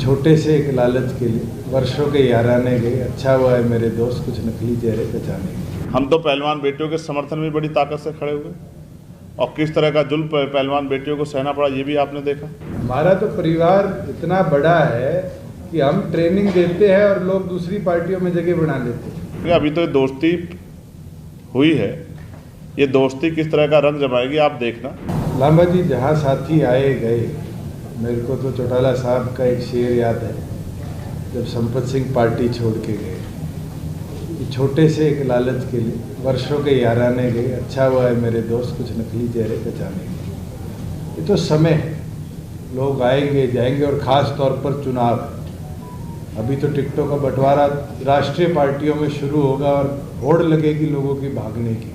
छोटे से एक लालच के लिए वर्षों के याराने गए। अच्छा हुआ है मेरे दोस्त कुछ नकली चेहरे पहचाने गए। हम तो पहलवान बेटियों के समर्थन में बड़ी ताकत से खड़े हुए और किस तरह का जुल्म पहलवान बेटियों को सहना पड़ा ये भी आपने देखा। हमारा तो परिवार इतना बड़ा है कि हम ट्रेनिंग देते हैं और लोग दूसरी पार्टियों में जगह बना लेते हैं। अभी तो दोस्ती हुई है, ये दोस्ती किस तरह का रंग जमाएगी आप देखना। लांबा जी जहाँ साथी आए गए, मेरे को तो चौटाला साहब का एक शेर याद है जब संपत सिंह पार्टी छोड़ के गए कि छोटे से एक लालच के लिए वर्षों के याराने गए। अच्छा हुआ है मेरे दोस्त कुछ नकली चेहरे पहचाने गए। ये तो समय है, लोग आएंगे जाएंगे और ख़ास तौर पर चुनाव। अभी तो टिकटों का बंटवारा राष्ट्रीय पार्टियों में शुरू होगा और होड़ लगेगी लोगों की भागने की।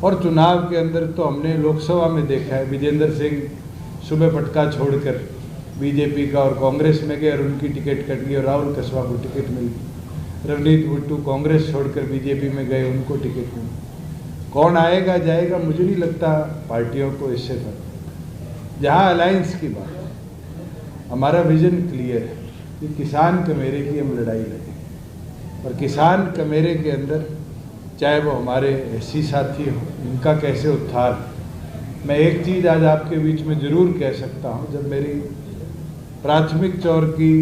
और चुनाव के अंदर तो हमने लोकसभा में देखा है, विजेंद्र सिंह सुबह पटका छोड़कर बीजेपी का और कांग्रेस में गए और उनकी टिकट कट गई और राहुल कसवा को टिकट मिल गई। रवनीत बिट्टू कांग्रेस छोड़कर बीजेपी में गए, उनको टिकट मिली। कौन आएगा जाएगा मुझे नहीं लगता पार्टियों को इससे फर्क। जहाँ अलायंस की बात है, हमारा विजन क्लियर है कि किसान कमेरे की हम लड़ाई लड़ेंगे और किसान कमेरे के अंदर चाहे वो हमारे एससी साथी हो, इनका कैसे उत्थान। मैं एक चीज़ आज आपके बीच में ज़रूर कह सकता हूँ, जब मेरी प्राथमिक चौर की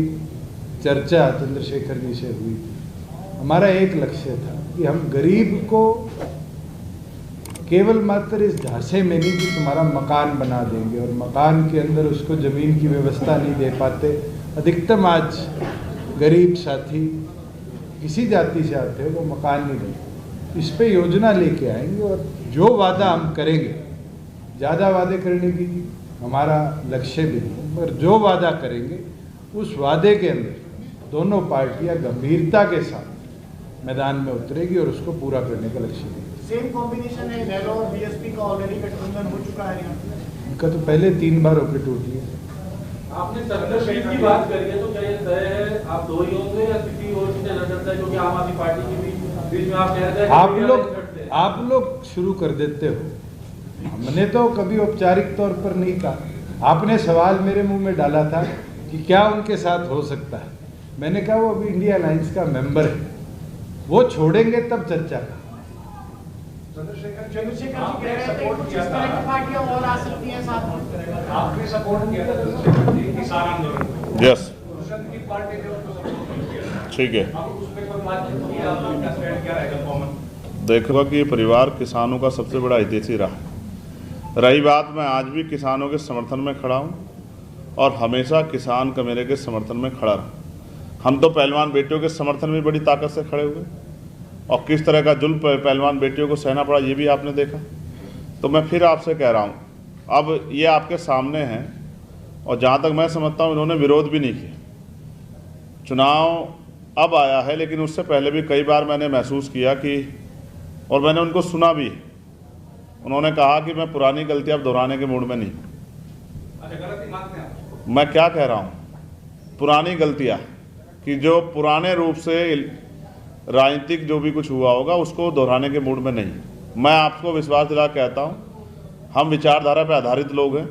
चर्चा चंद्रशेखर जी से हुई, हमारा एक लक्ष्य था कि हम गरीब को केवल मात्र इस झांसे में नहीं कि तुम्हारा मकान बना देंगे और मकान के अंदर उसको ज़मीन की व्यवस्था नहीं दे पाते। अधिकतम आज गरीब साथी किसी जाति से आते हो वो मकान नहीं देते। इस पे योजना लेके आएंगे और जो वादा हम करेंगे, ज़्यादा वादे करने की हमारा लक्ष्य भी नहीं, पर जो वादा करेंगे उस वादे के अंदर दोनों पार्टियां गंभीरता के साथ मैदान में उतरेगी और उसको पूरा करने का लक्ष्य है। सेम कॉम्बिनेशन है, नेलो और बीएसपी का ऑलरेडी गठबंधन हो चुका है यहाँ। उनका तो पहले 3 बार होकर टूट लिया। आपने सर्कलशीट की बात करी है, तो क्या ये तय है आप दो ही होंगे या किसी और से नजर करता है, क्योंकि आम आदमी पार्टी के बीच में आप कह रहे हैं आप लोग शुरू कर देते हो। हमने तो कभी औपचारिक तौर पर नहीं कहा। आपने सवाल मेरे मुंह में डाला था कि क्या उनके साथ हो सकता है। मैंने कहा वो अभी इंडिया अलायंस का मेंबर है, वो छोड़ेंगे तब चर्चा का। चंद्रशेखर जी कह रहे थे कुछ इस तरह की पार्टियां और आ सकती हैं साथ में। आपने सपोर्ट किया था चंद्रशेखर जी किसान आंदोलन। यस, की पार्टी ने उसको सपोर्ट किया। ठीक है, अब उस पे कोई बातचीत की, आपका स्टैंड क्या रहेगा कॉमन? देखोगा कि ये परिवार किसानों का सबसे बड़ा हितैषी रहा है। रही बात, मैं आज भी किसानों के समर्थन में खड़ा हूँ और हमेशा किसान कमेरे के समर्थन में खड़ा रहा। हम तो पहलवान बेटियों के समर्थन में बड़ी ताकत से खड़े हुए और किस तरह का जुल्म पहलवान बेटियों को सहना पड़ा ये भी आपने देखा। तो मैं फिर आपसे कह रहा हूँ, अब ये आपके सामने हैं और जहाँ तक मैं समझता हूँ इन्होंने विरोध भी नहीं किया। चुनाव अब आया है, लेकिन उससे पहले भी कई बार मैंने महसूस किया कि, और मैंने उनको सुना भी, उन्होंने कहा कि मैं पुरानी गलती अब दोहराने के मूड में नहीं। अच्छा, गलती मानते हैं? मैं क्या कह रहा हूँ, पुरानी गलतियाँ कि जो पुराने रूप से राजनीतिक जो भी कुछ हुआ होगा उसको दोहराने के मूड में नहीं। मैं आपको विश्वास दिला कहता हूँ, हम विचारधारा पर आधारित लोग हैं,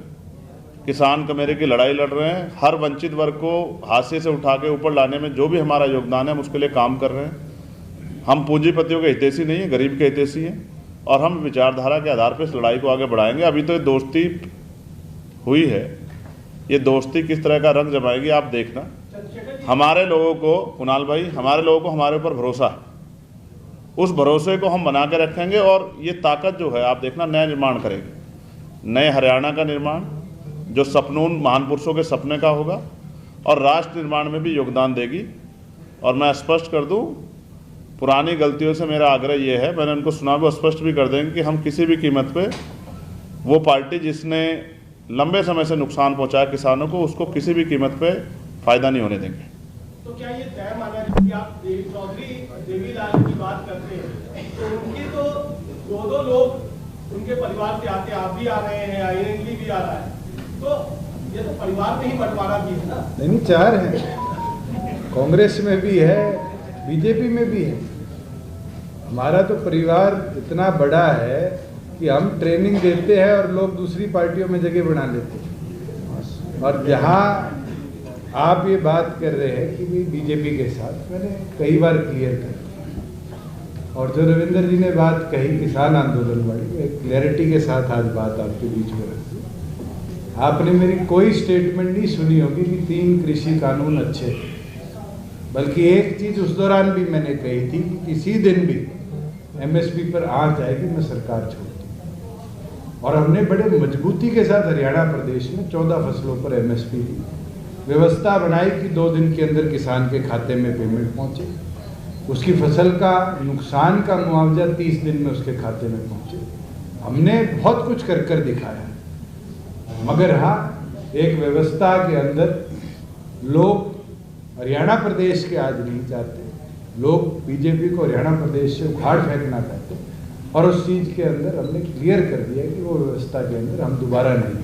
किसान कमेरे की लड़ाई लड़ रहे हैं। हर वंचित वर्ग को हाशिए से उठा के ऊपर लाने में जो भी हमारा योगदान है हम उसके लिए काम कर रहे हैं। हम पूंजीपतियों के हितैषी नहीं हैं, गरीब के हितैषी हैं और हम विचारधारा के आधार पर इस लड़ाई को आगे बढ़ाएंगे। अभी तो ये दोस्ती हुई है, ये दोस्ती किस तरह का रंग जमाएगी आप देखना। हमारे लोगों को, कुणाल भाई, हमारे लोगों को हमारे ऊपर भरोसा है, उस भरोसे को हम बना के रखेंगे और ये ताकत जो है आप देखना नया निर्माण करेगी। नए हरियाणा का निर्माण जो सपनून महान पुरुषों के सपने का होगा और राष्ट्र निर्माण में भी योगदान देगी। और मैं स्पष्ट कर दूं, पुरानी गलतियों से मेरा आग्रह ये है, मैंने उनको सुना, वो स्पष्ट भी कर देंगे कि हम किसी भी कीमत पे वो पार्टी जिसने लंबे समय से नुकसान पहुंचाया किसानों को, उसको किसी भी कीमत पे फ़ायदा नहीं होने देंगे। तो क्या ये तय माना कि आप चौधरी देवीलाल की बात करते हैं तो उनके तो दो लोग उनके परिवार से आते, आप भी आ रहे हैं, आयरन भी आ रहा है, तो ये तो परिवार में ही बंटवारा भी है ना? नहीं, 4 हैं, कांग्रेस में भी है, बीजेपी में भी है। हमारा तो परिवार इतना बड़ा है कि हम ट्रेनिंग देते हैं और लोग दूसरी पार्टियों में जगह बना लेते हैं। और जहाँ आप ये बात कर रहे हैं कि भाई बीजेपी के साथ, मैंने कई बार क्लियर कर दिया। और जो रविंद्र जी ने बात कही किसान आंदोलन वाली, एक क्लैरिटी के साथ आज बात आपके बीच में रखी। आपने मेरी कोई स्टेटमेंट नहीं सुनी होगी कि 3 कृषि कानून अच्छे थे, बल्कि एक चीज उस दौरान भी मैंने कही थी कि किसी दिन भी एमएसपी पर आंच आएगी मैं सरकार छोड़ दूँ। और हमने बड़े मजबूती के साथ हरियाणा प्रदेश में 14 फसलों पर एमएसपी दी, व्यवस्था बनाई कि 2 दिन के अंदर किसान के खाते में पेमेंट पहुंचे, उसकी फसल का नुकसान का मुआवजा 30 दिन में उसके खाते में पहुंचे। हमने बहुत कुछ कर कर दिखाया। मगर हाँ, एक व्यवस्था के अंदर लोग हरियाणा प्रदेश के आज नहीं चाहते, लोग बीजेपी को हरियाणा प्रदेश से उखाड़ फेंकना चाहते, और उस चीज़ के अंदर हमने क्लियर कर दिया कि वो व्यवस्था के अंदर हम दोबारा नहीं